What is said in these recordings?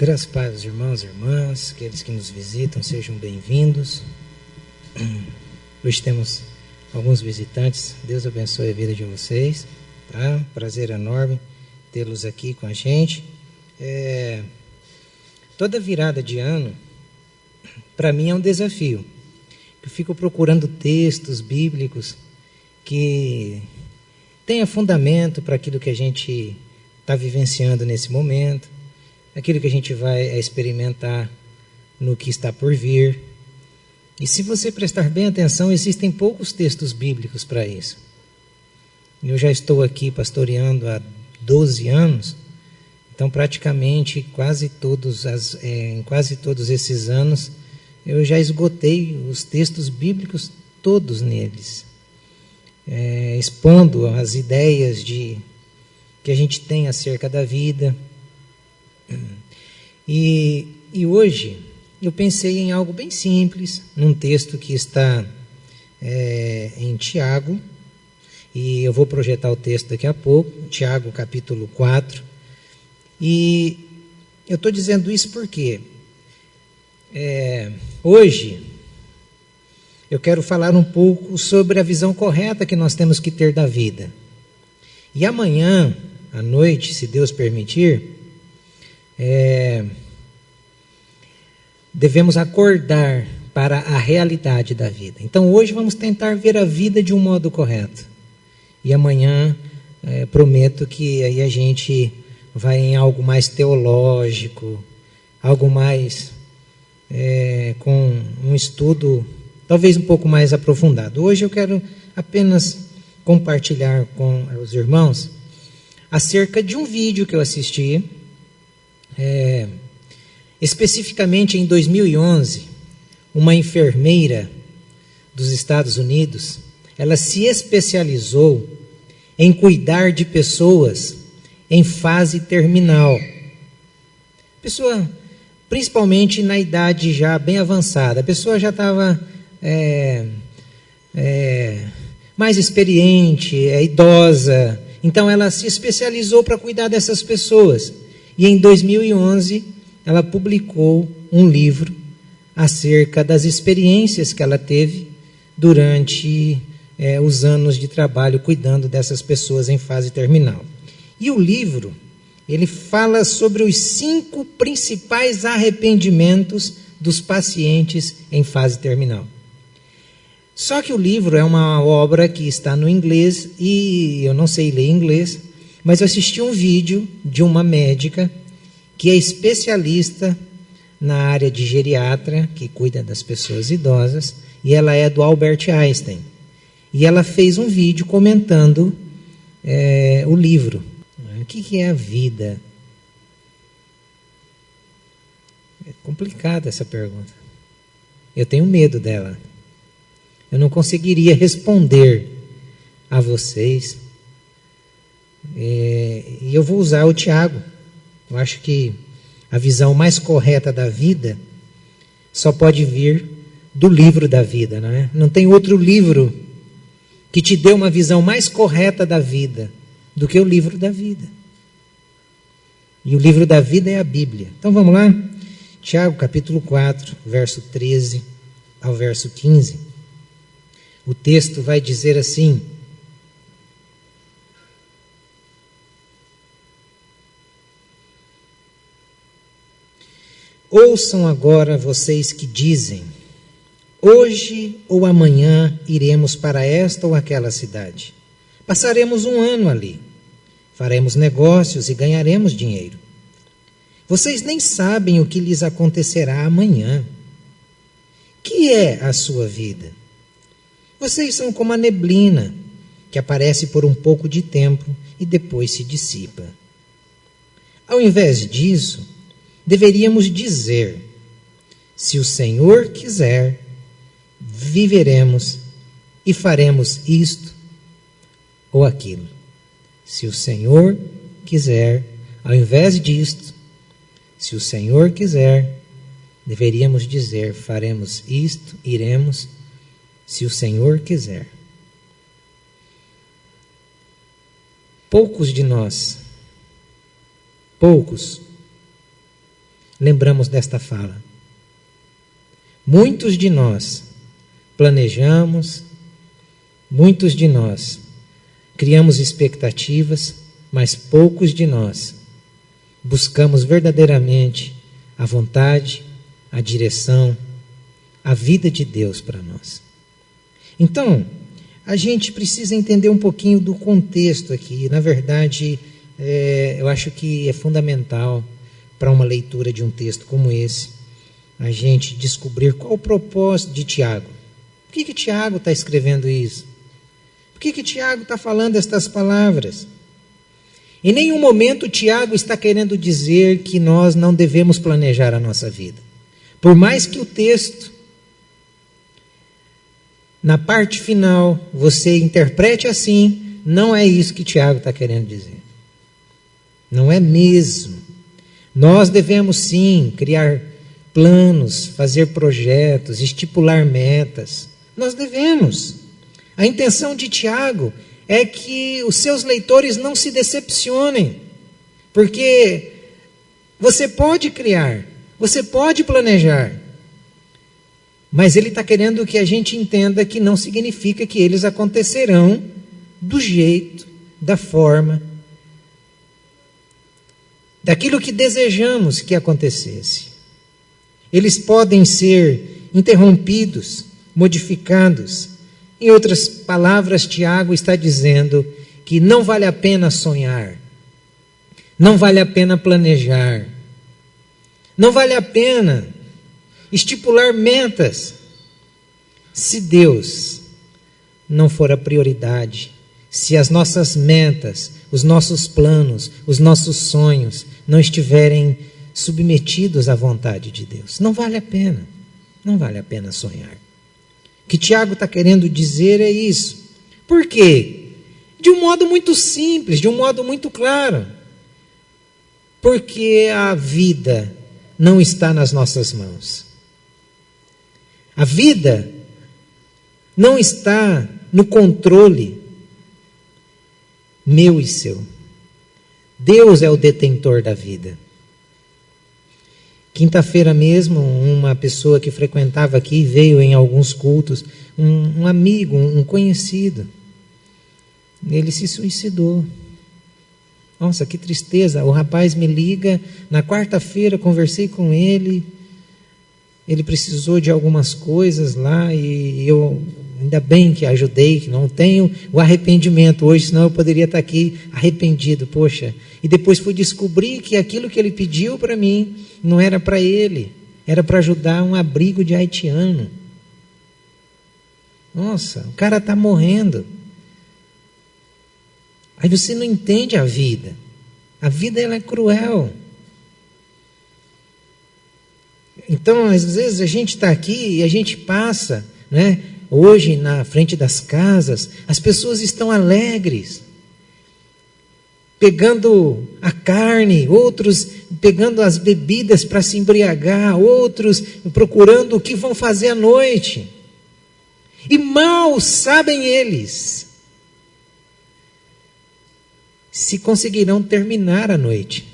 Graças a Deus, irmãos e irmãs, aqueles que nos visitam, sejam bem-vindos. Hoje temos alguns visitantes, Deus abençoe a vida de vocês, tá? Prazer enorme tê-los aqui com a gente. Toda virada de ano, para mim é um desafio. Eu fico procurando textos bíblicos que tenha fundamento para aquilo que a gente está vivenciando nesse momento, aquilo que a gente vai experimentar no que está por vir. E se você prestar bem atenção, existem poucos textos bíblicos para isso. Eu já estou aqui pastoreando há 12 anos, então praticamente em quase todos esses anos eu já esgotei os textos bíblicos todos neles, expondo as ideias que a gente tem acerca da vida. E hoje eu pensei em algo bem simples, num texto que está em Tiago, e eu vou projetar o texto daqui a pouco, Tiago capítulo 4, e eu estou dizendo isso porque hoje eu quero falar um pouco sobre a visão correta que nós temos que ter da vida. E amanhã, à noite, se Deus permitir, devemos acordar para a realidade da vida. Então hoje vamos tentar ver a vida de um modo correto. E amanhã prometo que aí a gente vai em algo mais teológico, algo mais com um estudo talvez um pouco mais aprofundado. Hoje eu quero apenas compartilhar com os irmãos acerca de um vídeo que eu assisti, especificamente em 2011, uma enfermeira dos Estados Unidos, ela se especializou em cuidar de pessoas em fase terminal. Pessoa, principalmente na idade já bem avançada, a pessoa já estava mais experiente, idosa, então ela se especializou para cuidar dessas pessoas. E em 2011, ela publicou um livro acerca das experiências que ela teve durante os anos de trabalho cuidando dessas pessoas em fase terminal. E o livro, ele fala sobre os 5 principais arrependimentos dos pacientes em fase terminal. Só que o livro é uma obra que está no inglês e eu não sei ler inglês, mas eu assisti um vídeo de uma médica que é especialista na área de geriatra, que cuida das pessoas idosas, e ela é do Albert Einstein. E ela fez um vídeo comentando o livro. O que é a vida? É complicada essa pergunta. Eu tenho medo dela. Eu não conseguiria responder a vocês. E eu vou usar o Tiago. Eu acho que a visão mais correta da vida só pode vir do livro da vida, não é? Não tem outro livro que te dê uma visão mais correta da vida do que o livro da vida. E o livro da vida é a Bíblia. Então vamos lá? Tiago capítulo 4, verso 13 ao verso 15. O texto vai dizer assim: ouçam agora vocês que dizem: hoje ou amanhã iremos para esta ou aquela cidade. Passaremos um ano ali. Faremos negócios e ganharemos dinheiro. Vocês nem sabem o que lhes acontecerá amanhã. Que é a sua vida? Vocês são como a neblina, que aparece por um pouco de tempo e depois se dissipa. Ao invés disso, deveríamos dizer: se o Senhor quiser, viveremos e faremos isto ou aquilo. Se o Senhor quiser, ao invés disto, se o Senhor quiser, deveríamos dizer: faremos isto, iremos, se o Senhor quiser. Poucos de nós, lembramos desta fala. Muitos de nós planejamos, muitos de nós criamos expectativas, mas poucos de nós buscamos verdadeiramente a vontade, a direção, a vida de Deus para nós. Então, a gente precisa entender um pouquinho do contexto aqui. Na verdade, eu acho que é fundamental para uma leitura de um texto como esse, a gente descobrir qual o propósito de Tiago. Por que Tiago está escrevendo isso? Por que Tiago está falando estas palavras? Em nenhum momento Tiago está querendo dizer que nós não devemos planejar a nossa vida. Por mais que o texto, na parte final, você interprete assim, não é isso que Tiago está querendo dizer. Não é mesmo. Nós devemos sim criar planos, fazer projetos, estipular metas. Nós devemos. A intenção de Tiago é que os seus leitores não se decepcionem, porque você pode criar, você pode planejar, mas ele está querendo que a gente entenda que não significa que eles acontecerão do jeito, da forma, daquilo que desejamos que acontecesse. Eles podem ser interrompidos, modificados. Em outras palavras, Tiago está dizendo que não vale a pena sonhar, não vale a pena planejar, não vale a pena estipular metas, se Deus não for a prioridade, se as nossas metas, os nossos planos, os nossos sonhos não estiverem submetidos à vontade de Deus. Não vale a pena, não vale a pena sonhar. O que Tiago está querendo dizer é isso. Por quê? De um modo muito simples, de um modo muito claro. Porque a vida não está nas nossas mãos. A vida não está no controle meu e seu. Deus é o detentor da vida. Quinta-feira mesmo, uma pessoa que frequentava aqui, veio em alguns cultos, um amigo, um conhecido. Ele se suicidou. Nossa, que tristeza. O rapaz me liga, na quarta-feira conversei com ele, ele precisou de algumas coisas lá e eu, ainda bem que ajudei, que não tenho o arrependimento hoje, senão eu poderia estar aqui arrependido, poxa. E depois fui descobrir que aquilo que ele pediu para mim não era para ele, era para ajudar um abrigo de haitiano. Nossa, o cara está morrendo. Aí você não entende a vida. A vida ela é cruel. Então, às vezes a gente está aqui e a gente passa, né? Hoje na frente das casas, as pessoas estão alegres, pegando a carne, outros pegando as bebidas para se embriagar, outros procurando o que vão fazer à noite. E mal sabem eles se conseguirão terminar a noite,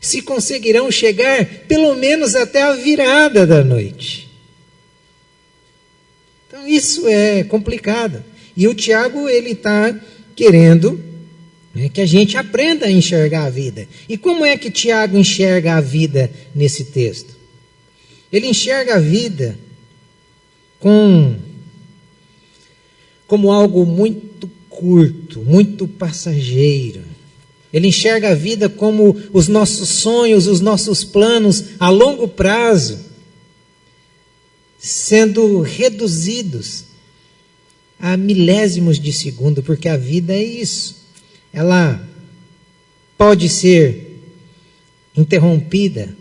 se conseguirão chegar pelo menos até a virada da noite. Então isso é complicado. E o Tiago, ele está querendo que a gente aprenda a enxergar a vida. E como é que Tiago enxerga a vida nesse texto? Ele enxerga a vida como algo muito curto, muito passageiro. Ele enxerga a vida como os nossos sonhos, os nossos planos a longo prazo, sendo reduzidos a milésimos de segundo, porque a vida é isso. Ela pode ser interrompida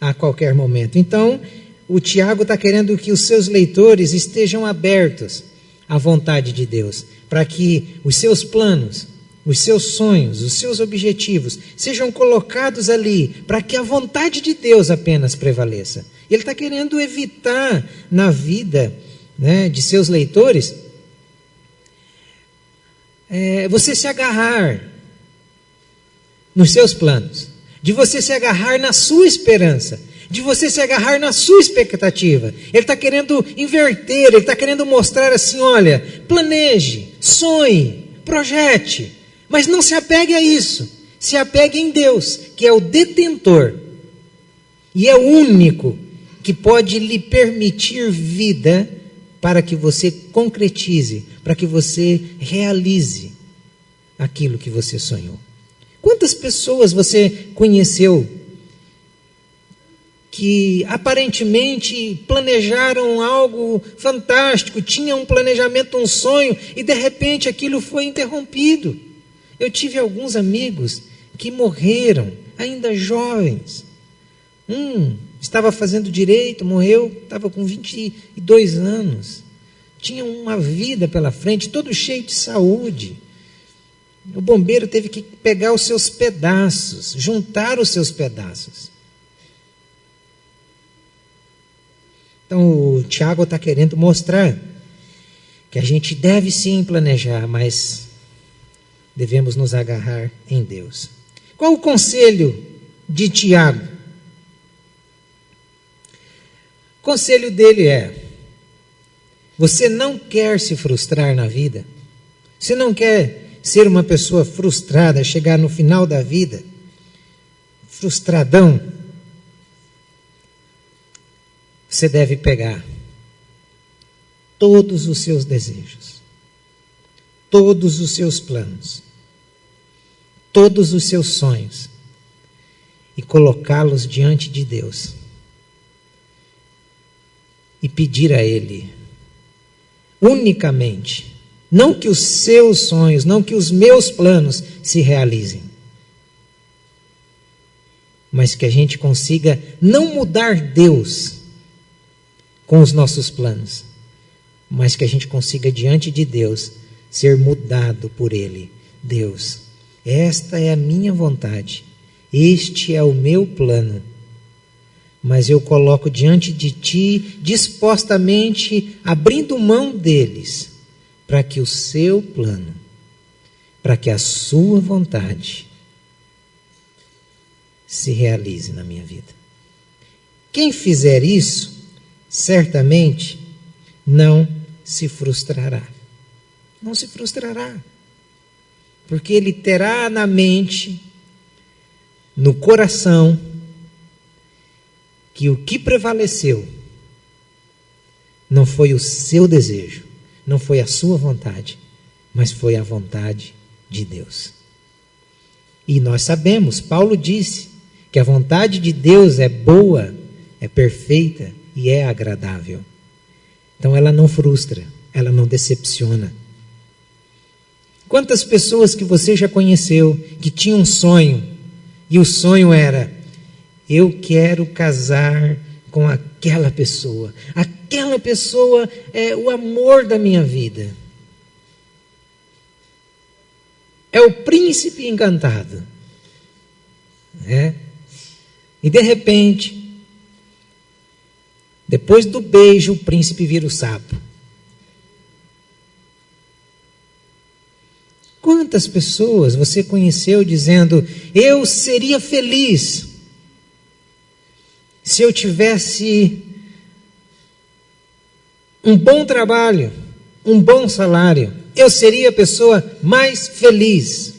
a qualquer momento. Então, o Tiago está querendo que os seus leitores estejam abertos à vontade de Deus, para que os seus planos, os seus sonhos, os seus objetivos sejam colocados ali, para que a vontade de Deus apenas prevaleça. Ele está querendo evitar na vida, né, de seus leitores você se agarrar nos seus planos, de você se agarrar na sua esperança, de você se agarrar na sua expectativa. Ele está querendo inverter, ele está querendo mostrar assim, olha, planeje, sonhe, projete, mas não se apegue a isso. Se apegue em Deus, que é o detentor e é o único que pode lhe permitir vida para que você concretize, para que você realize aquilo que você sonhou. Quantas pessoas você conheceu que aparentemente planejaram algo fantástico, tinham um planejamento, um sonho, e de repente aquilo foi interrompido? Eu tive alguns amigos que morreram, ainda jovens. Estava fazendo direito, morreu, estava com 22 anos. Tinha uma vida pela frente, todo cheio de saúde. O bombeiro teve que pegar os seus pedaços, juntar os seus pedaços. Então o Tiago está querendo mostrar que a gente deve sim planejar, mas devemos nos agarrar em Deus. Qual o conselho de Tiago? O conselho dele é: você não quer se frustrar na vida? Você não quer ser uma pessoa frustrada, chegar no final da vida frustradão? Você deve pegar todos os seus desejos, todos os seus planos, todos os seus sonhos e colocá-los diante de Deus e pedir a Ele unicamente, não que os seus sonhos, não que os meus planos se realizem, mas que a gente consiga não mudar Deus com os nossos planos, mas que a gente consiga diante de Deus ser mudado por Ele. Deus, esta é a minha vontade, este é o meu plano, mas eu coloco diante de Ti, dispostamente, abrindo mão deles, para que o Seu plano, para que a Sua vontade se realize na minha vida. Quem fizer isso, certamente não se frustrará. Não se frustrará. Porque ele terá na mente, no coração, que o que prevaleceu não foi o seu desejo, não foi a sua vontade, mas foi a vontade de Deus. E nós sabemos, Paulo disse, que a vontade de Deus é boa, é perfeita e é agradável. Então ela não frustra, ela não decepciona. Quantas pessoas que você já conheceu que tinham um sonho, e o sonho era: eu quero casar com aquela pessoa é o amor da minha vida, é o príncipe encantado, e de repente, depois do beijo, o príncipe vira o sapo. Quantas pessoas você conheceu dizendo: eu seria feliz se eu tivesse um bom trabalho, um bom salário, eu seria a pessoa mais feliz.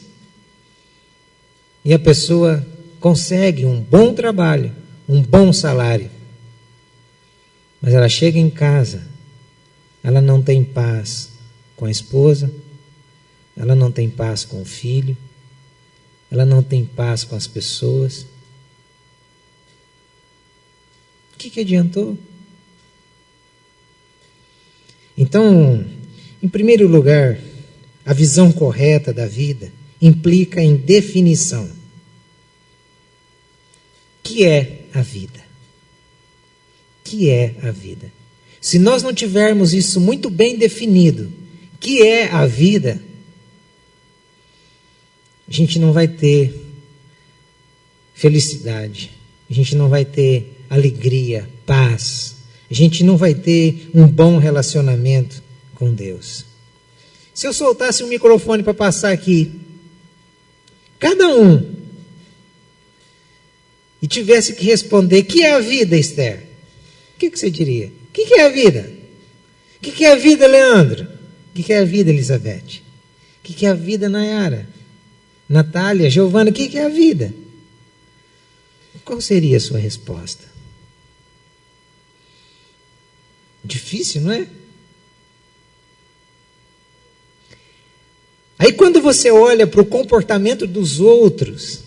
E a pessoa consegue um bom trabalho, um bom salário, mas ela chega em casa, ela não tem paz com a esposa, ela não tem paz com o filho, ela não tem paz com as pessoas. O que adiantou? Então, em primeiro lugar, a visão correta da vida implica em definição. O que é a vida? O que é a vida? Se nós não tivermos isso muito bem definido, o que é a vida, a gente não vai ter felicidade, a gente não vai ter alegria, paz, a gente não vai ter um bom relacionamento com Deus. Se eu soltasse um microfone para passar aqui, cada um e tivesse que responder: o que é a vida, Esther? O que você diria? O que é a vida? O que é a vida, Leandro? O que é a vida, Elizabeth? O que é a vida, Nayara? Natália, Giovana, o que é a vida? Qual seria a sua resposta? Difícil, não é? Aí quando você olha para o comportamento dos outros,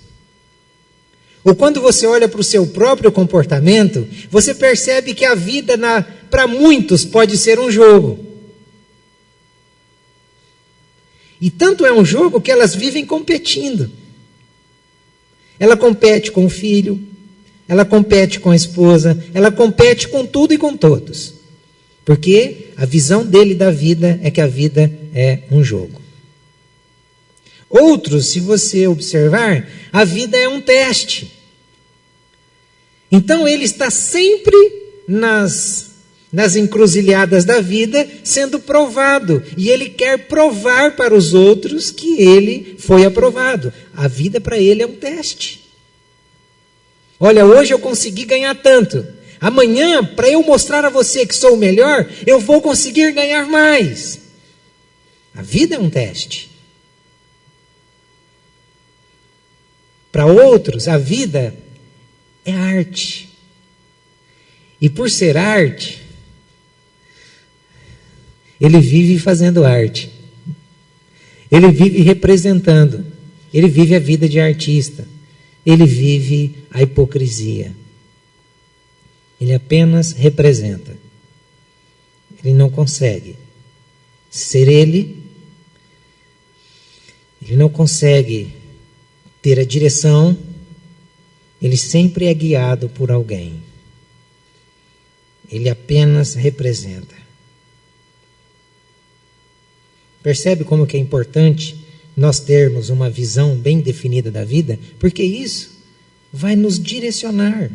ou quando você olha para o seu próprio comportamento, você percebe que a vida para muitos pode ser um jogo. E tanto é um jogo que elas vivem competindo. Ela compete com o filho, ela compete com a esposa, ela compete com tudo e com todos. Porque a visão dele da vida é que a vida é um jogo. Outros, se você observar, a vida é um teste. Então ele está sempre nas encruzilhadas da vida sendo provado. E ele quer provar para os outros que ele foi aprovado. A vida para ele é um teste. Olha, hoje eu consegui ganhar tanto. Amanhã, para eu mostrar a você que sou o melhor, eu vou conseguir ganhar mais. A vida é um teste. Para outros, a vida é arte. E por ser arte, ele vive fazendo arte. Ele vive representando. Ele vive a vida de artista. Ele vive a hipocrisia. Ele apenas representa. Ele não consegue ser ele. Ele não consegue ter a direção. Ele sempre é guiado por alguém. Ele apenas representa. Percebe como que é importante nós termos uma visão bem definida da vida? Porque isso vai nos direcionar.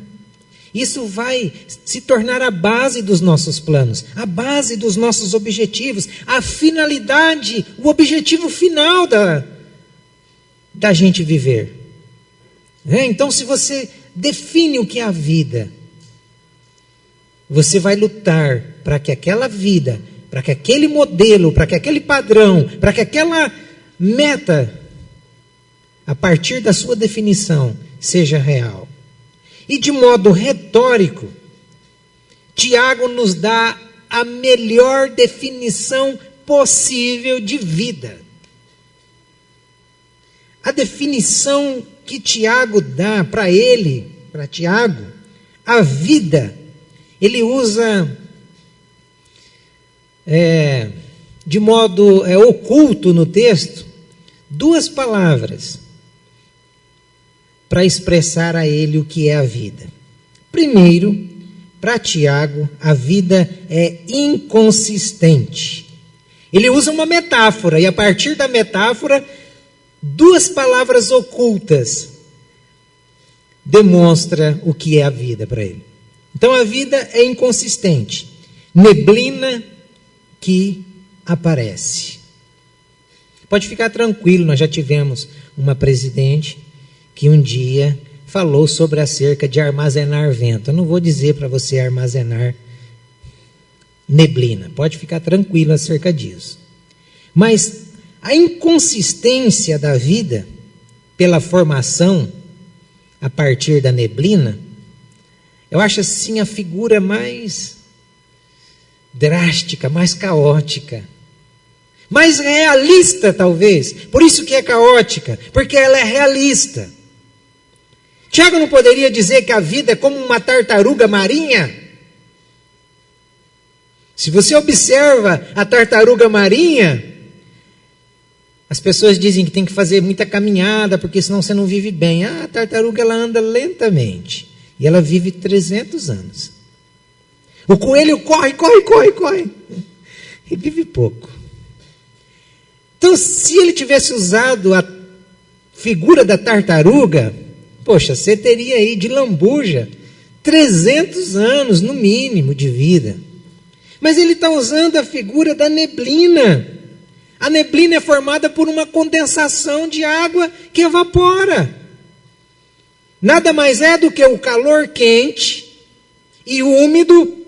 Isso vai se tornar a base dos nossos planos, a base dos nossos objetivos, a finalidade, o objetivo final da gente viver. Então, se você define o que é a vida, você vai lutar para que aquela vida, para que aquele modelo, para que aquele padrão, para que aquela meta, a partir da sua definição, seja real. E de modo retórico, Tiago nos dá a melhor definição possível de vida. A definição que Tiago dá para ele, para Tiago, a vida, ele usa de modo oculto no texto, duas palavras para expressar a ele o que é a vida. Primeiro, para Tiago, a vida é inconsistente. Ele usa uma metáfora, e a partir da metáfora, duas palavras ocultas demonstra o que é a vida para ele. Então a vida é inconsistente. Neblina que aparece. Pode ficar tranquilo, nós já tivemos uma presidente que um dia falou sobre acerca de armazenar vento. Eu não vou dizer para você armazenar neblina. Pode ficar tranquilo acerca disso. Mas a inconsistência da vida, pela formação a partir da neblina, eu acho assim a figura mais drástica, mais caótica, mais realista talvez. Por isso que é caótica, porque ela é realista. Tiago não poderia dizer que a vida é como uma tartaruga marinha? Se você observa a tartaruga marinha, as pessoas dizem que tem que fazer muita caminhada, porque senão você não vive bem. A tartaruga ela anda lentamente, e ela vive 300 anos. O coelho corre, e vive pouco. Então, se ele tivesse usado a figura da tartaruga, poxa, você teria aí de lambuja 300 anos no mínimo de vida. Mas ele está usando a figura da neblina. A neblina é formada por uma condensação de água que evapora. nada mais é do que o calor quente e úmido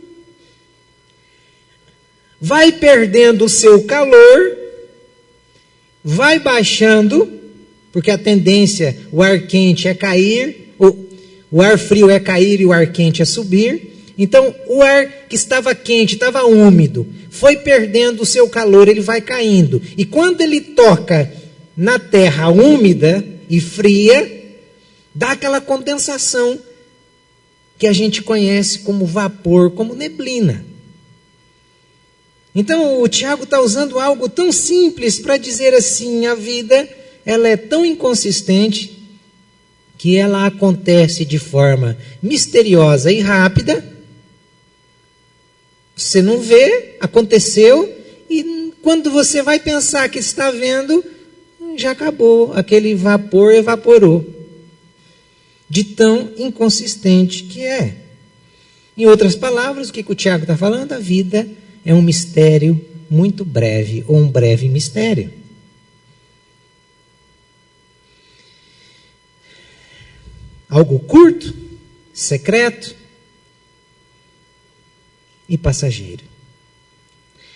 vai perdendo o seu calor, vai baixando, porque a tendência, o ar quente é cair, o ar frio é cair e o ar quente é subir. Então, o ar que estava quente, estava úmido, foi perdendo o seu calor, ele vai caindo. E quando ele toca na terra úmida e fria, dá aquela condensação que a gente conhece como vapor, como neblina. Então, o Tiago está usando algo tão simples para dizer assim, a vida, ela é tão inconsistente que ela acontece de forma misteriosa e rápida. Você não vê, aconteceu, e quando você vai pensar que está vendo, já acabou, aquele vapor evaporou. De tão inconsistente que é. Em outras palavras, o que o Tiago está falando? A vida é um mistério muito breve, ou um breve mistério. Algo curto, secreto e passageiro.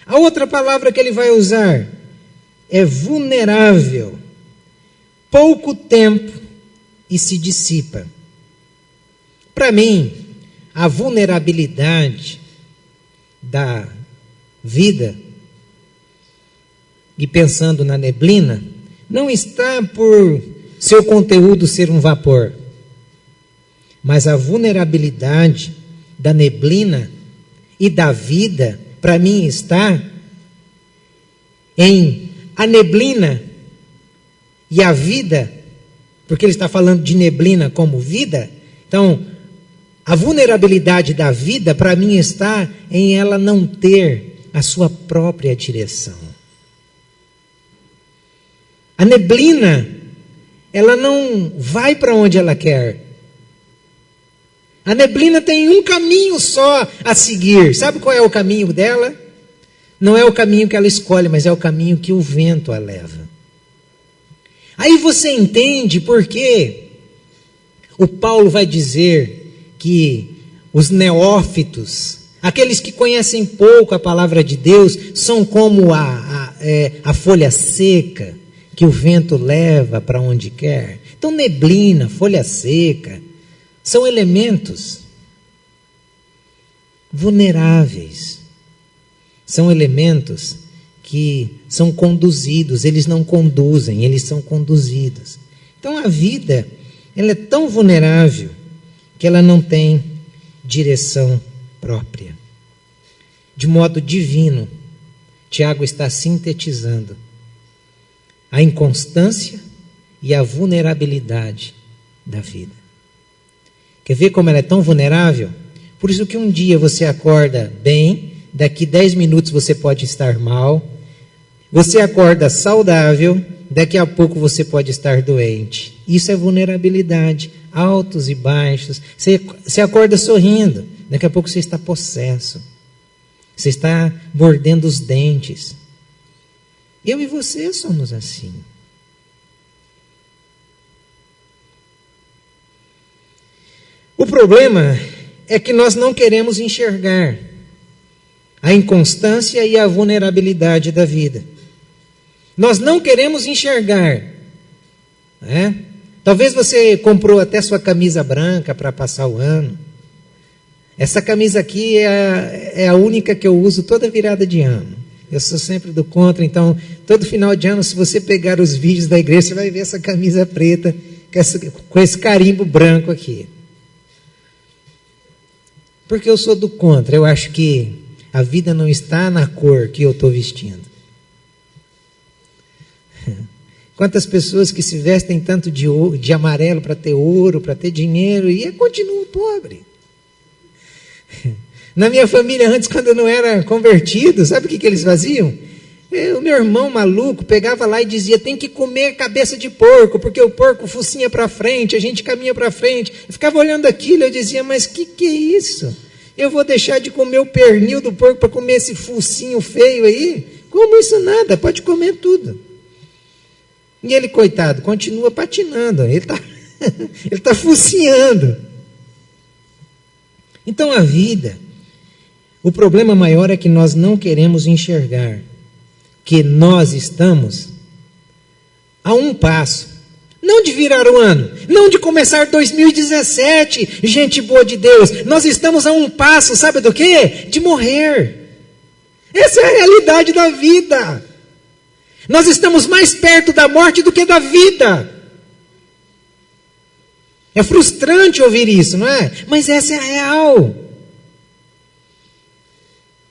A outra palavra que ele vai usar é vulnerável. Pouco tempo e se dissipa. Para mim, a vulnerabilidade da vida, e pensando na neblina, não está por seu conteúdo ser um vapor, mas a vulnerabilidade da neblina e da vida, para mim, está em a neblina e a vida, porque ele está falando de neblina como vida. Então, a vulnerabilidade da vida, para mim, está em ela não ter a sua própria direção. A neblina, ela não vai para onde ela quer. A neblina tem um caminho só a seguir. Sabe qual é o caminho dela? Não é o caminho que ela escolhe, mas é o caminho que o vento a leva. Aí você entende por que o Paulo vai dizer que os neófitos, aqueles que conhecem pouco a palavra de Deus, são como a folha seca que o vento leva para onde quer. Então, neblina, folha seca, são elementos vulneráveis. São elementos que são conduzidos, eles não conduzem, eles são conduzidos. Então, a vida, ela é tão vulnerável que ela não tem direção própria. De modo divino, Tiago está sintetizando a inconstância e a vulnerabilidade da vida. Quer ver como ela é tão vulnerável? Por isso que um dia você acorda bem, daqui 10 minutos você pode estar mal. Você acorda saudável, daqui a pouco você pode estar doente. Isso é vulnerabilidade, altos e baixos. Você acorda sorrindo, daqui a pouco você está possesso. Você está mordendo os dentes. Eu e você somos assim. O problema é que nós não queremos enxergar a inconstância e a vulnerabilidade da vida. Nós não queremos enxergar. Talvez você comprou até sua camisa branca para passar o ano. Essa camisa aqui é a única que eu uso toda virada de ano. Eu sou sempre do contra, então todo final de ano, se você pegar os vídeos da igreja, você vai ver essa camisa preta com esse carimbo branco aqui. Porque eu sou do contra, eu acho que a vida não está na cor que eu estou vestindo. Quantas pessoas que se vestem tanto de amarelo para ter ouro, para ter dinheiro, e continuam pobres. Na minha família, antes, quando eu não era convertido, sabe o que eles faziam? O meu irmão maluco pegava lá e dizia, tem que comer cabeça de porco, porque o porco focinha para frente, a gente caminha para frente. Eu ficava olhando aquilo, eu dizia, mas que é isso? Eu vou deixar de comer o pernil do porco para comer esse focinho feio aí? Como isso nada? Pode comer tudo. E ele, coitado, continua patinando. Ele Ele está focinhando. Então a vida, o problema maior é que nós não queremos enxergar que nós estamos a um passo, não de virar o ano, não de começar 2017, gente boa de Deus, nós estamos a um passo, sabe do quê? De morrer. Essa é a realidade da vida. Nós estamos mais perto da morte do que da vida. É frustrante ouvir isso, não é? Mas essa é a real.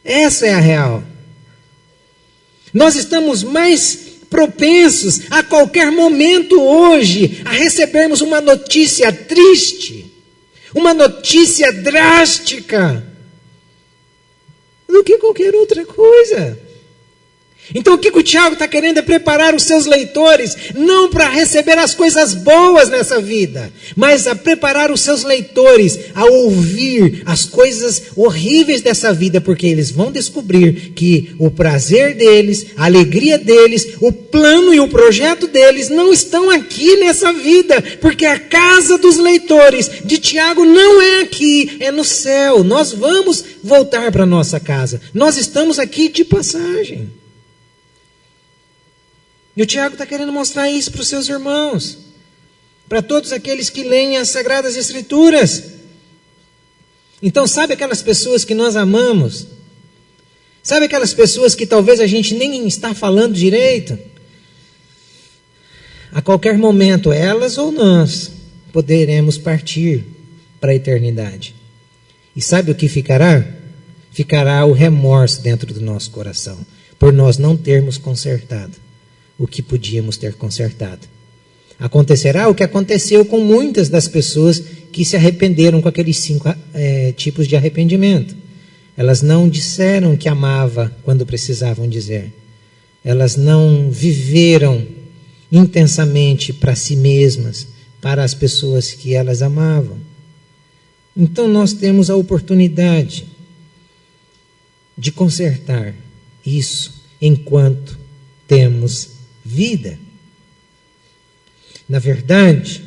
Essa é a real. Nós estamos mais propensos a qualquer momento hoje a recebermos uma notícia triste, uma notícia drástica, do que qualquer outra coisa. Então o que o Tiago está querendo é preparar os seus leitores, não para receber as coisas boas nessa vida, mas a preparar os seus leitores a ouvir as coisas horríveis dessa vida, porque eles vão descobrir que o prazer deles, a alegria deles, o plano e o projeto deles não estão aqui nessa vida, porque a casa dos leitores de Tiago não é aqui, é no céu. Nós vamos voltar para a nossa casa, nós estamos aqui de passagem. E o Tiago está querendo mostrar isso para os seus irmãos, para todos aqueles que leem as Sagradas Escrituras. Então, sabe aquelas pessoas que nós amamos? Sabe aquelas pessoas que talvez a gente nem está falando direito? A qualquer momento, elas ou nós poderemos partir para a eternidade. E sabe o que ficará? Ficará o remorso dentro do nosso coração, por nós não termos consertado o que podíamos ter consertado. Acontecerá o que aconteceu com muitas das pessoas que se arrependeram com aqueles 5 tipos de arrependimento. Elas não disseram que amava quando precisavam dizer. Elas não viveram intensamente para si mesmas, para as pessoas que elas amavam. Então nós temos a oportunidade de consertar isso enquanto temos vida. Na verdade,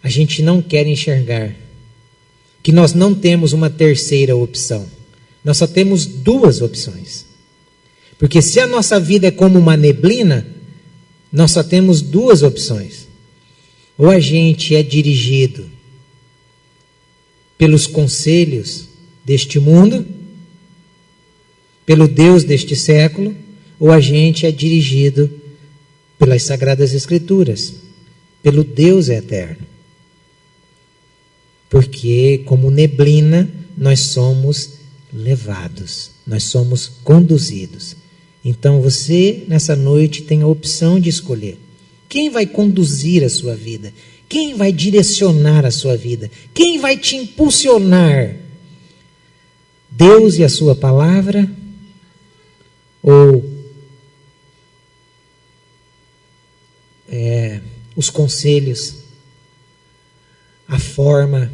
a gente não quer enxergar que nós não temos uma terceira opção. Nós só temos 2 opções. Porque se a nossa vida é como uma neblina, nós só temos 2 opções. Ou a gente é dirigido pelos conselhos deste mundo, pelo Deus deste século, ou a gente é dirigido pelas Sagradas Escrituras, pelo Deus eterno. Porque, como neblina, nós somos levados, nós somos conduzidos. Então você, nessa noite, tem a opção de escolher. Quem vai conduzir a sua vida? Quem vai direcionar a sua vida? Quem vai te impulsionar? Deus e a sua palavra? Ou os conselhos, a forma,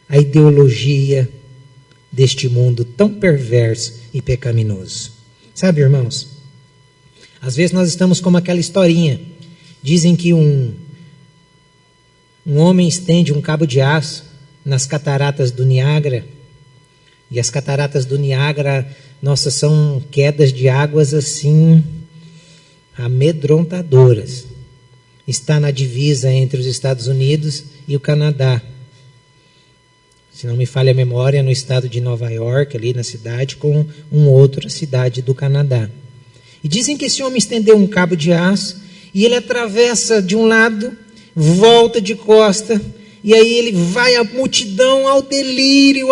a ideologia deste mundo tão perverso e pecaminoso? Sabe, irmãos, às vezes nós estamos como aquela historinha. Dizem que um homem estende um cabo de aço nas cataratas do Niágara, e as cataratas do Niágara, nossa, são quedas de águas assim amedrontadoras. Está na divisa entre os Estados Unidos e o Canadá. Se não me falha a memória, no estado de Nova York, ali na cidade, com uma outra cidade do Canadá. E dizem que esse homem estendeu um cabo de aço e ele atravessa de um lado, volta de costa, e aí ele vai à multidão, ao delírio,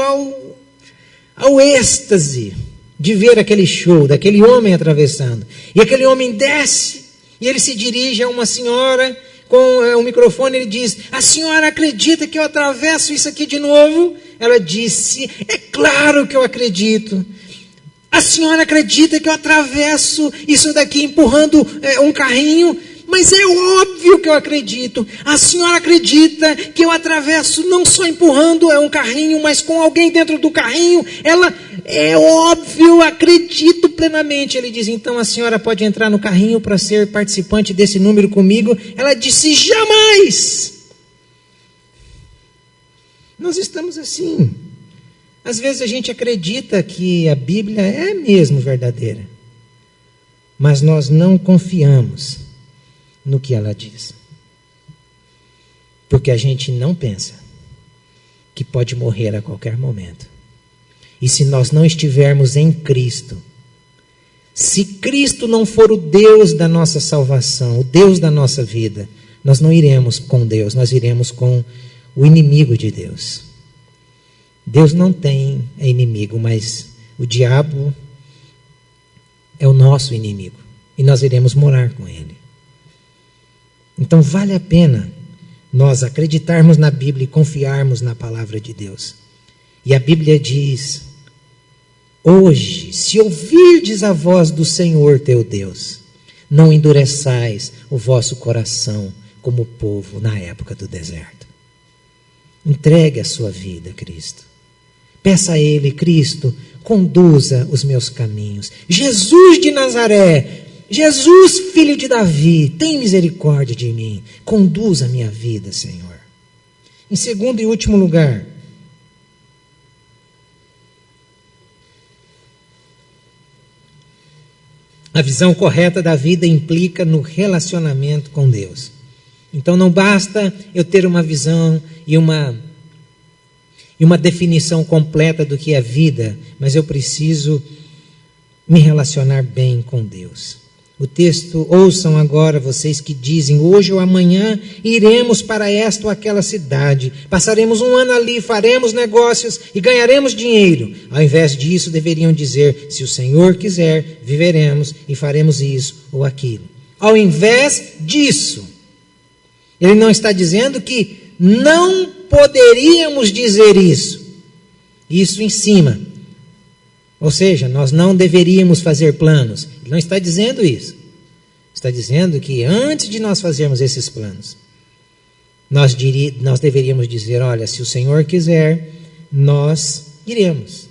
ao êxtase de ver aquele show, daquele homem atravessando. E aquele homem desce, e ele se dirige a uma senhora com um microfone, ele diz: a senhora acredita que eu atravesso isso aqui de novo? Ela disse: é claro que eu acredito. A senhora acredita que eu atravesso isso daqui empurrando um carrinho? Mas é óbvio que eu acredito. A senhora acredita que eu atravesso não só empurrando um carrinho, mas com alguém dentro do carrinho? Ela: é óbvio, acredito plenamente. Ele diz, então a senhora pode entrar no carrinho para ser participante desse número comigo? Ela disse, jamais! Nós estamos assim. Às vezes a gente acredita que a Bíblia é mesmo verdadeira, mas nós não confiamos no que ela diz. Porque a gente não pensa que pode morrer a qualquer momento. E se nós não estivermos em Cristo, se Cristo não for o Deus da nossa salvação, o Deus da nossa vida, nós não iremos com Deus, nós iremos com o inimigo de Deus. Deus não tem inimigo, mas o diabo é o nosso inimigo. E nós iremos morar com ele. Então vale a pena nós acreditarmos na Bíblia e confiarmos na palavra de Deus. E a Bíblia diz, hoje, se ouvirdes a voz do Senhor teu Deus, não endureçais o vosso coração como o povo na época do deserto. Entregue a sua vida a Cristo. Peça a Ele, Cristo, conduza os meus caminhos. Jesus de Nazaré, Jesus, filho de Davi, tem misericórdia de mim. Conduza a minha vida, Senhor. Em segundo e último lugar, a visão correta da vida implica no relacionamento com Deus. Então não basta eu ter uma visão e uma definição completa do que é vida, mas eu preciso me relacionar bem com Deus. O texto, ouçam agora vocês que dizem, hoje ou amanhã iremos para esta ou aquela cidade, passaremos um ano ali, faremos negócios e ganharemos dinheiro. Ao invés disso, deveriam dizer, se o Senhor quiser, viveremos e faremos isso ou aquilo. Ao invés disso, ele não está dizendo que não poderíamos dizer isso em cima. Ou seja, nós não deveríamos fazer planos. Ele não está dizendo isso. Está dizendo que antes de nós fazermos esses planos, nós deveríamos dizer, olha, se o Senhor quiser, nós iremos.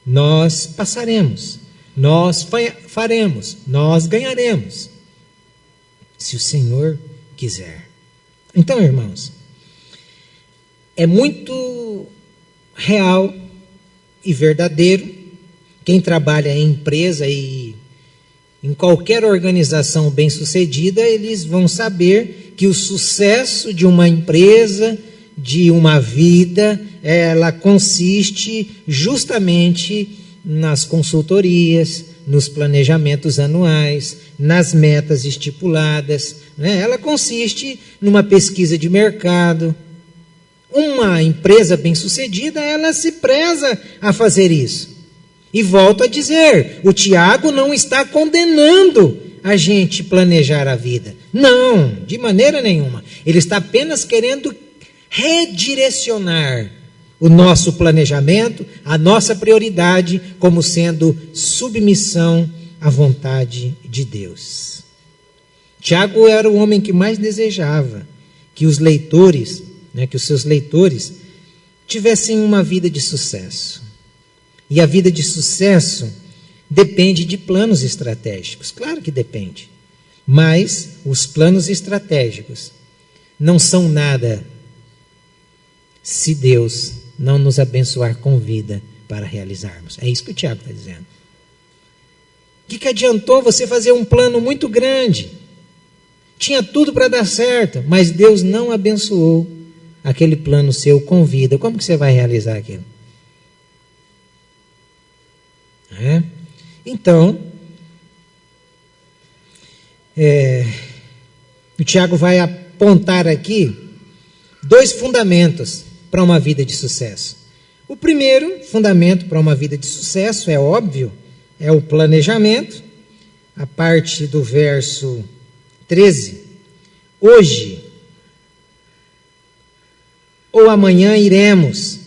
Nós passaremos. Nós faremos. Nós ganharemos. Se o Senhor quiser. Então, irmãos, é muito real e verdadeiro. Quem trabalha em empresa e em qualquer organização bem-sucedida, eles vão saber que o sucesso de uma empresa, de uma vida, ela consiste justamente nas consultorias, nos planejamentos anuais, nas metas estipuladas, né? Ela consiste numa pesquisa de mercado. Uma empresa bem-sucedida, ela se preza a fazer isso. E volto a dizer, o Tiago não está condenando a gente planejar a vida. Não, de maneira nenhuma. Ele está apenas querendo redirecionar o nosso planejamento, a nossa prioridade, como sendo submissão à vontade de Deus. Tiago era o homem que mais desejava que os leitores, que os seus leitores, tivessem uma vida de sucesso. E a vida de sucesso depende de planos estratégicos. Claro que depende. Mas os planos estratégicos não são nada se Deus não nos abençoar com vida para realizarmos. É isso que o Tiago está dizendo. O que adiantou você fazer um plano muito grande? Tinha tudo para dar certo, mas Deus não abençoou aquele plano seu com vida. Como que você vai realizar aquilo? Então, o Tiago vai apontar aqui 2 fundamentos para uma vida de sucesso. O primeiro fundamento para uma vida de sucesso, é óbvio, é o planejamento. A parte do verso 13. Hoje ou amanhã iremos,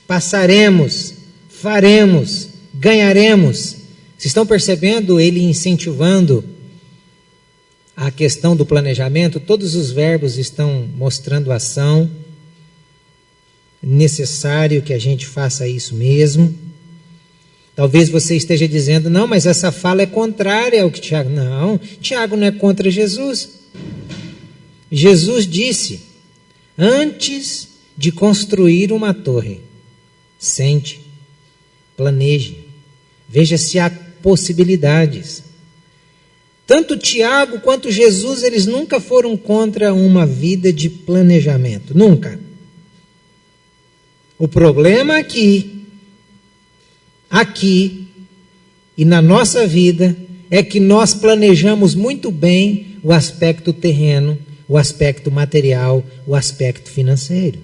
passaremos, faremos, ganharemos. Vocês estão percebendo ele incentivando a questão do planejamento? Todos os verbos estão mostrando ação. Necessário que a gente faça isso mesmo. Talvez você esteja dizendo, não, mas essa fala é contrária ao que Tiago... Não, Tiago não é contra Jesus. Jesus disse, antes de construir uma torre, sente, planeje, veja se há possibilidades. Tanto Tiago quanto Jesus, eles nunca foram contra uma vida de planejamento, nunca. O problema aqui e na nossa vida é que nós planejamos muito bem o aspecto terreno, o aspecto material, o aspecto financeiro.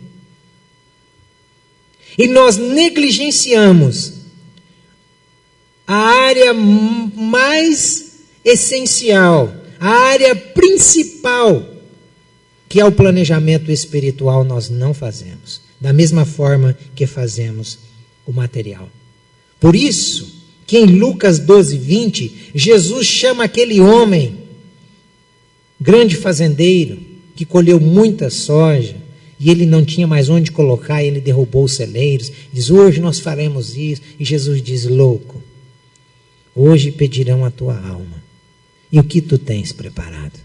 E nós negligenciamos a área mais essencial, a área principal, que é o planejamento espiritual, nós não fazemos. Da mesma forma que fazemos o material. Por isso, que em Lucas 12:20, Jesus chama aquele homem, grande fazendeiro, que colheu muita soja, e ele não tinha mais onde colocar, e ele derrubou os celeiros, diz, hoje nós faremos isso, e Jesus diz, louco, hoje pedirão a tua alma, e o que tu tens preparado?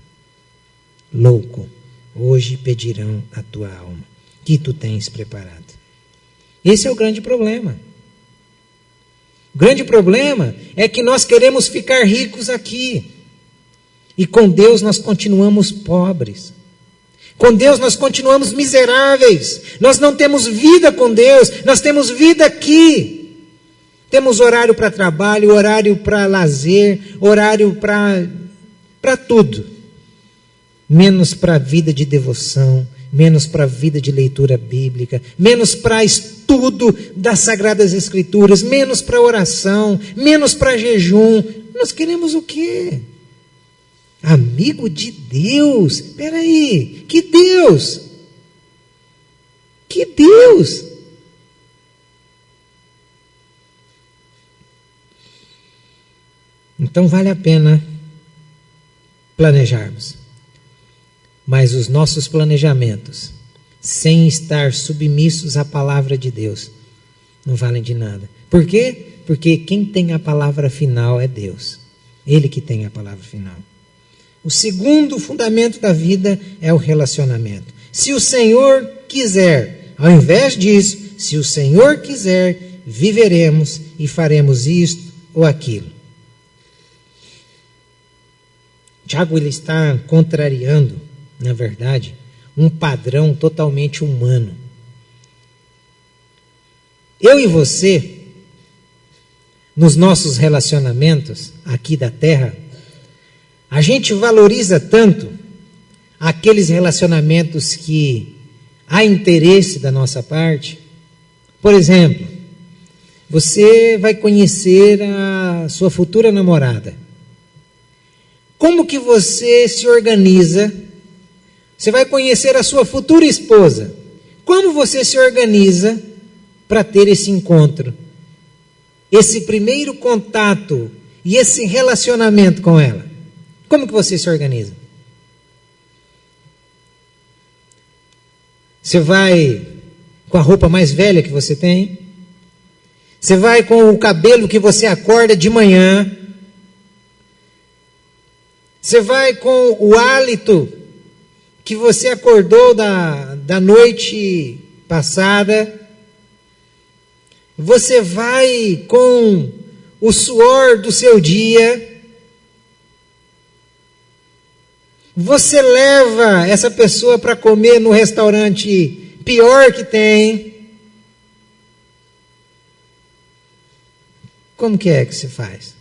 Louco, hoje pedirão a tua alma, o que tu tens preparado? Esse é o grande problema. O grande problema é que nós queremos ficar ricos aqui. E com Deus nós continuamos pobres. Com Deus nós continuamos miseráveis. Nós não temos vida com Deus. Nós temos vida aqui. Temos horário para trabalho, horário para lazer, horário para tudo. Menos para a vida de devoção, menos para a vida de leitura bíblica, menos para estudo das Sagradas Escrituras, menos para oração, menos para jejum. Nós queremos o quê? Amigo de Deus. Espera aí, que Deus? Que Deus? Então vale a pena planejarmos. Mas os nossos planejamentos, sem estar submissos à palavra de Deus, não valem de nada. Por quê? Porque quem tem a palavra final é Deus. Ele que tem a palavra final. O segundo fundamento da vida é o relacionamento. Se o Senhor quiser, ao invés disso, se o Senhor quiser, viveremos e faremos isto ou aquilo. Tiago, ele está contrariando, na verdade, um padrão totalmente humano. Eu e você, nos nossos relacionamentos aqui da terra, a gente valoriza tanto aqueles relacionamentos que há interesse da nossa parte. Por exemplo, você vai conhecer a sua futura namorada. Como que você se organiza? Você vai conhecer a sua futura esposa. Como você se organiza para ter esse encontro? Esse primeiro contato e esse relacionamento com ela. Como que você se organiza? Você vai com a roupa mais velha que você tem? Você vai com o cabelo que você acorda de manhã? Você vai com o hálito que você acordou da noite passada? Você vai com o suor do seu dia? Você leva essa pessoa para comer no restaurante pior que tem? Como que é que se faz?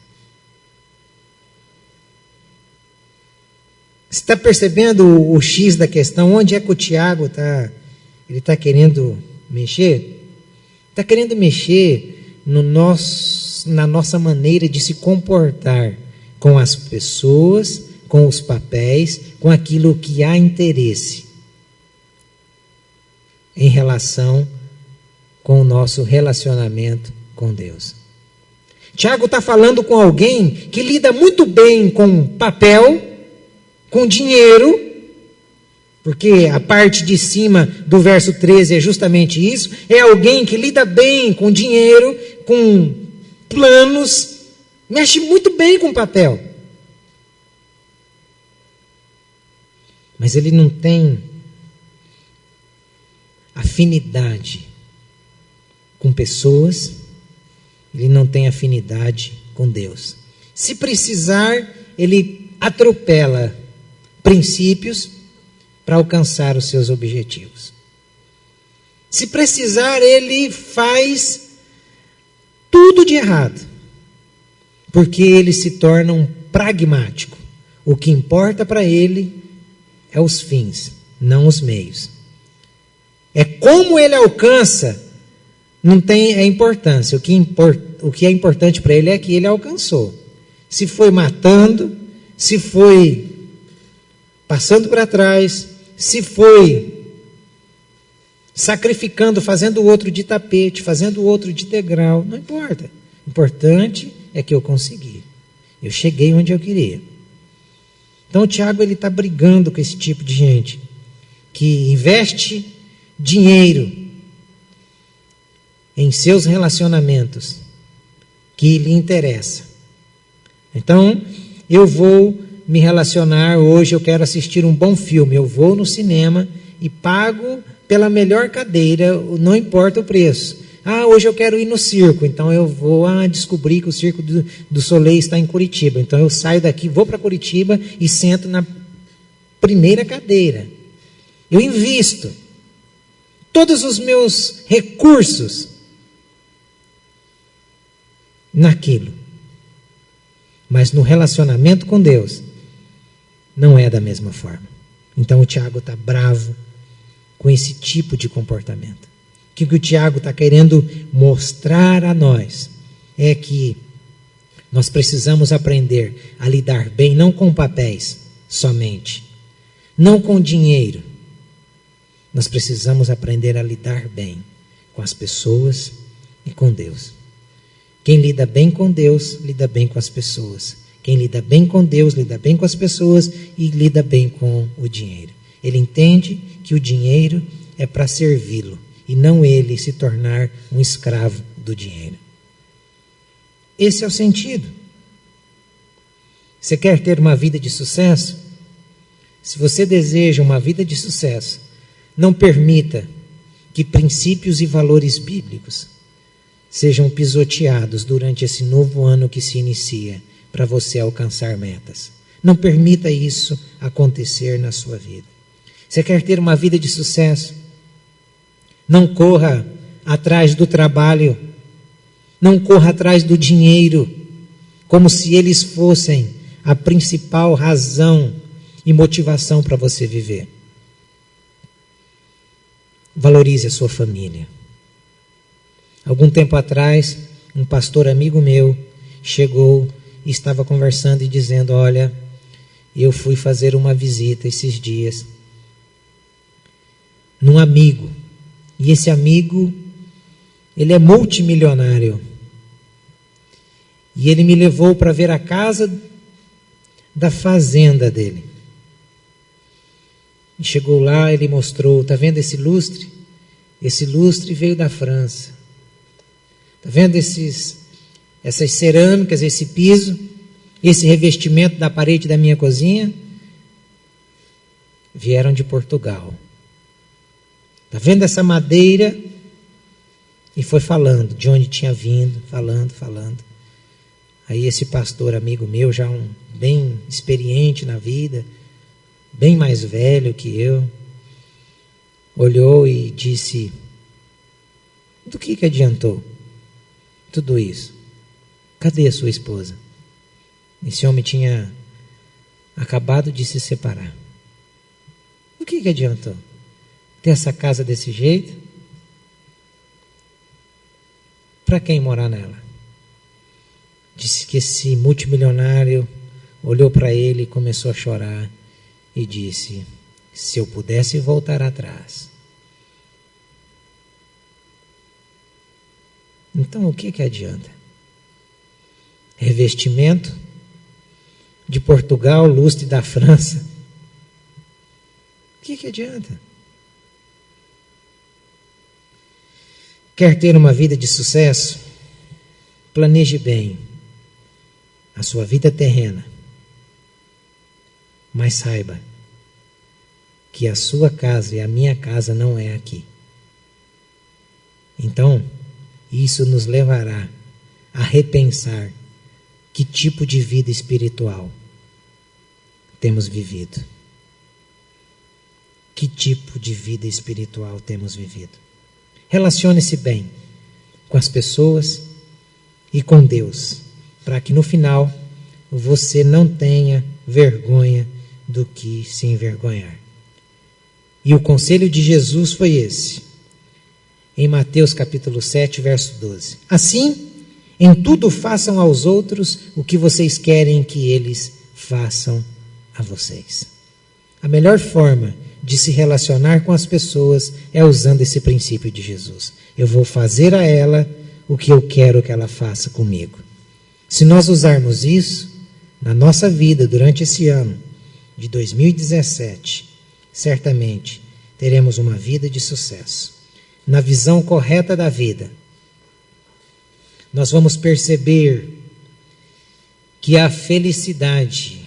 Você está percebendo o X da questão? Onde é que o Tiago está? Ele está querendo mexer? Está querendo mexer na nossa maneira de se comportar com as pessoas, com os papéis, com aquilo que há interesse em relação com o nosso relacionamento com Deus. Tiago está falando com alguém que lida muito bem com papel, com dinheiro, porque a parte de cima do verso 13 é justamente isso, é alguém que lida bem com dinheiro, com planos, mexe muito bem com papel. Mas ele não tem afinidade com pessoas, ele não tem afinidade com Deus. Se precisar, ele atropela princípios para alcançar os seus objetivos. Se precisar, ele faz tudo de errado, porque ele se torna um pragmático. O que importa para ele é os fins, não os meios. É como ele alcança, não tem importância. O que é importante para ele é que ele alcançou. Se foi matando, se foi passando para trás, se foi sacrificando, fazendo o outro de tapete, fazendo o outro de degrau, não importa. O importante é que eu consegui. Eu cheguei onde eu queria. Então o Tiago está brigando com esse tipo de gente que investe dinheiro em seus relacionamentos que lhe interessa. Então, eu vou me relacionar hoje, eu quero assistir um bom filme, eu vou no cinema e pago pela melhor cadeira, não importa o preço. Hoje eu quero ir no circo, então eu vou descobrir que o Circo do Soleil está em Curitiba. Então eu saio daqui, vou para Curitiba e sento na primeira cadeira. Eu invisto todos os meus recursos naquilo. Mas no relacionamento com Deus, não é da mesma forma. Então o Tiago está bravo com esse tipo de comportamento. O que o Tiago está querendo mostrar a nós é que nós precisamos aprender a lidar bem, não com papéis somente, não com dinheiro. Nós precisamos aprender a lidar bem com as pessoas e com Deus. Quem lida bem com Deus, lida bem com as pessoas. Quem lida bem com Deus, lida bem com as pessoas e lida bem com o dinheiro. Ele entende que o dinheiro é para servi-lo e não ele se tornar um escravo do dinheiro. Esse é o sentido. Você quer ter uma vida de sucesso? Se você deseja uma vida de sucesso, não permita que princípios e valores bíblicos sejam pisoteados durante esse novo ano que se inicia para você alcançar metas. Não permita isso acontecer na sua vida. Você quer ter uma vida de sucesso? Não corra atrás do trabalho, não corra atrás do dinheiro, como se eles fossem a principal razão e motivação para você viver. Valorize a sua família. Algum tempo atrás, um pastor amigo meu chegou e estava conversando e dizendo: olha, eu fui fazer uma visita esses dias num amigo. E esse amigo, ele é multimilionário. E ele me levou para ver a casa da fazenda dele. E chegou lá, ele mostrou, está vendo esse lustre? Esse lustre veio da França. Está vendo essas cerâmicas, esse piso, esse revestimento da parede da minha cozinha? Vieram de Portugal. Está vendo essa madeira? E foi falando de onde tinha vindo, falando. Aí esse pastor amigo meu, já bem experiente na vida, bem mais velho que eu, olhou e disse: do que adiantou tudo isso? Cadê a sua esposa? Esse homem tinha acabado de se separar. O que adiantou ter essa casa desse jeito? Para quem morar nela? Disse que esse multimilionário olhou para ele e começou a chorar e disse: se eu pudesse voltar atrás. Então o que adianta? Revestimento de Portugal, lustre da França. O que adianta? Quer ter uma vida de sucesso? planeje bem a sua vida terrena, mas saiba que a sua casa e a minha casa não é aqui. Então, isso nos levará a repensar que tipo de vida espiritual temos vivido. Que tipo de vida espiritual temos vivido? Relacione-se bem com as pessoas e com Deus, para que no final você não tenha vergonha do que se envergonhar. E o conselho de Jesus foi esse, em Mateus capítulo 7, verso 12. Assim, em tudo façam aos outros o que vocês querem que eles façam a vocês. A melhor forma de se relacionar com as pessoas é usando esse princípio de Jesus. Eu vou fazer a ela o que eu quero que ela faça comigo. Se nós usarmos isso na nossa vida durante esse ano de 2017, certamente teremos uma vida de sucesso. Na visão correta da vida, nós vamos perceber que a felicidade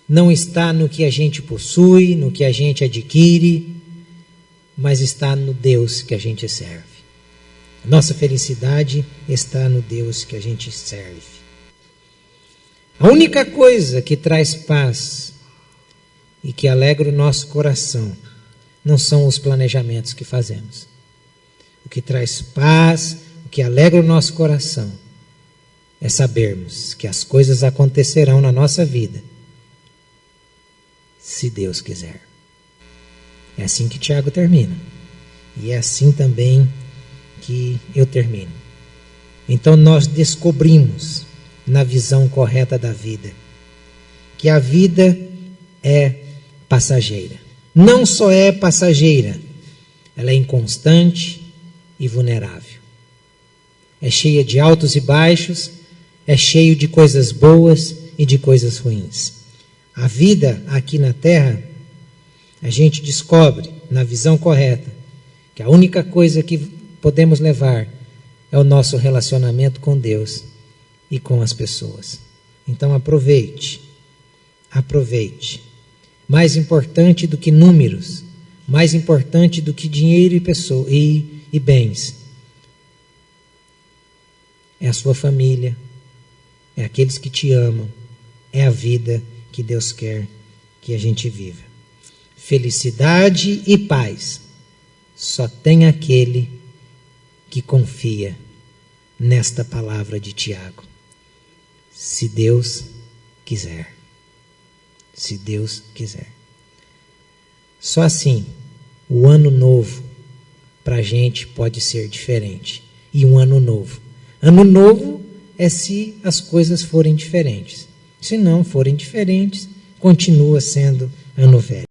não está no que a gente possui, no que a gente adquire, mas está no Deus que a gente serve. Nossa felicidade está no Deus que a gente serve. A única coisa que traz paz e que alegra o nosso coração não são os planejamentos que fazemos. O que traz paz, o que alegra o nosso coração, é sabermos que as coisas acontecerão na nossa vida, se Deus quiser. É assim que Tiago termina. E é assim também que eu termino. Então nós descobrimos, na visão correta da vida, que a vida é passageira. Não só é passageira, ela é inconstante e vulnerável. É cheia de altos e baixos, é cheio de coisas boas e de coisas ruins. A vida aqui na Terra, a gente descobre, na visão correta, que a única coisa que podemos levar é o nosso relacionamento com Deus e com as pessoas. Então aproveite. Mais importante do que números, mais importante do que dinheiro e bens, é a sua família, é aqueles que te amam, é a vida que Deus quer que a gente viva. Felicidade e paz só tem aquele que confia nesta palavra de Tiago. Se Deus quiser. Se Deus quiser. Só assim, o ano novo para a gente pode ser diferente. E um ano novo. Ano novo é se as coisas forem diferentes. Se não forem diferentes, continua sendo ano velho.